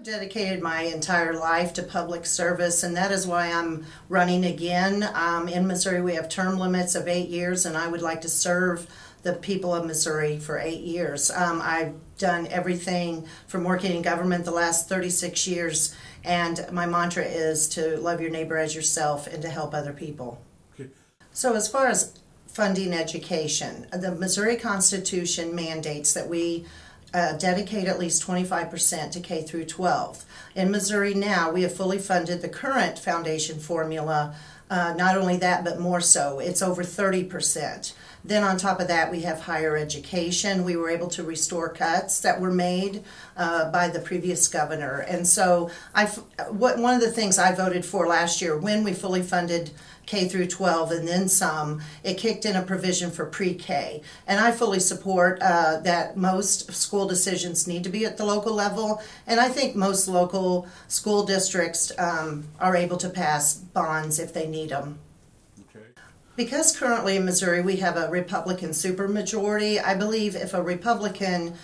Dedicated my entire life to public service, and that is why I'm running again. In Missouri, we have term limits of 8 years, and I would like to serve the people of Missouri for 8 years. I've done everything from working in government the last 36 years, and my mantra is to love your neighbor as yourself and to help other people. Okay. So as far as funding education, the Missouri Constitution mandates that we dedicate at least 25% to K through 12. In Missouri now, we have fully funded the current foundation formula. Not only that, but more so. It's over 30%. Then on top of that, we have higher education. We were able to restore cuts that were made by the previous governor. And so one of the things I voted for last year, when we fully funded K through 12 and then some, it kicked in a provision for pre-K. And I fully support that most school decisions need to be at the local level. And I think most local school districts are able to pass bonds if they need them. Okay. Because currently in Missouri we have a Republican supermajority, I believe if a Republican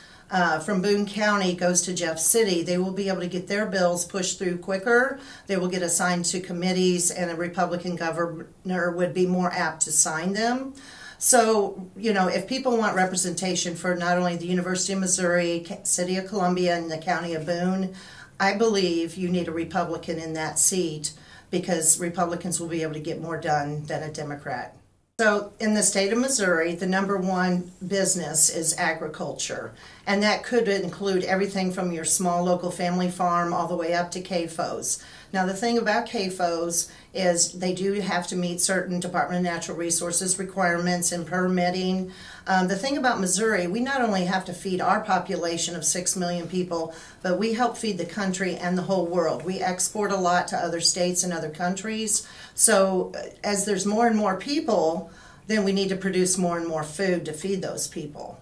from Boone County goes to Jeff City, they will be able to get their bills pushed through quicker. They will get assigned to committees, and a Republican governor would be more apt to sign them. So, you know, if people want representation for not only the University of Missouri, City of Columbia, and the County of Boone, I believe you need a Republican in that seat because Republicans will be able to get more done than a Democrat. So in the state of Missouri, the #1 business is agriculture, and that could include everything from your small local family farm all the way up to CAFOs. Now the thing about CAFOs is they do have to meet certain Department of Natural Resources requirements and permitting. The thing about Missouri, we not only have to feed our population of 6 million people, but we help feed the country and the whole world. We export a lot to other states and other countries. So as there's more and more people, then we need to produce more and more food to feed those people.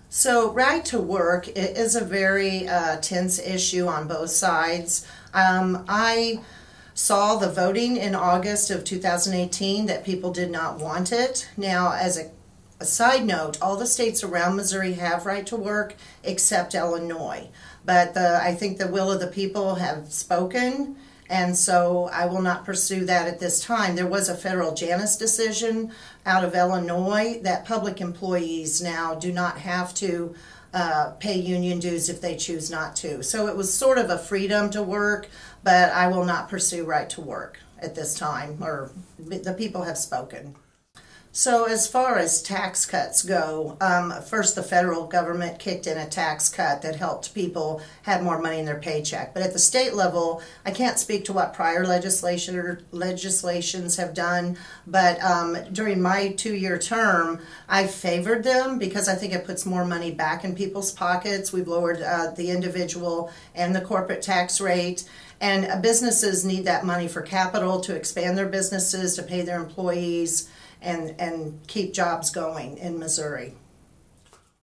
So right to work is a very tense issue on both sides. I saw the voting in August of 2018 that people did not want it. Now, as a side note, all the states around Missouri have right to work except Illinois. But I think the will of the people have spoken, and so I will not pursue that at this time. There was a federal Janus decision out of Illinois that public employees now do not have to pay union dues if they choose not to. So it was sort of a freedom to work, but I will not pursue right to work at this time, or the people have spoken. So as far as tax cuts go, first the federal government kicked in a tax cut that helped people have more money in their paycheck. But at the state level, I can't speak to what prior legislations have done, but during my 2-year term, I favored them because I think it puts more money back in people's pockets. We've lowered the individual and the corporate tax rate. And businesses need that money for capital to expand their businesses, to pay their employees, and keep jobs going in Missouri.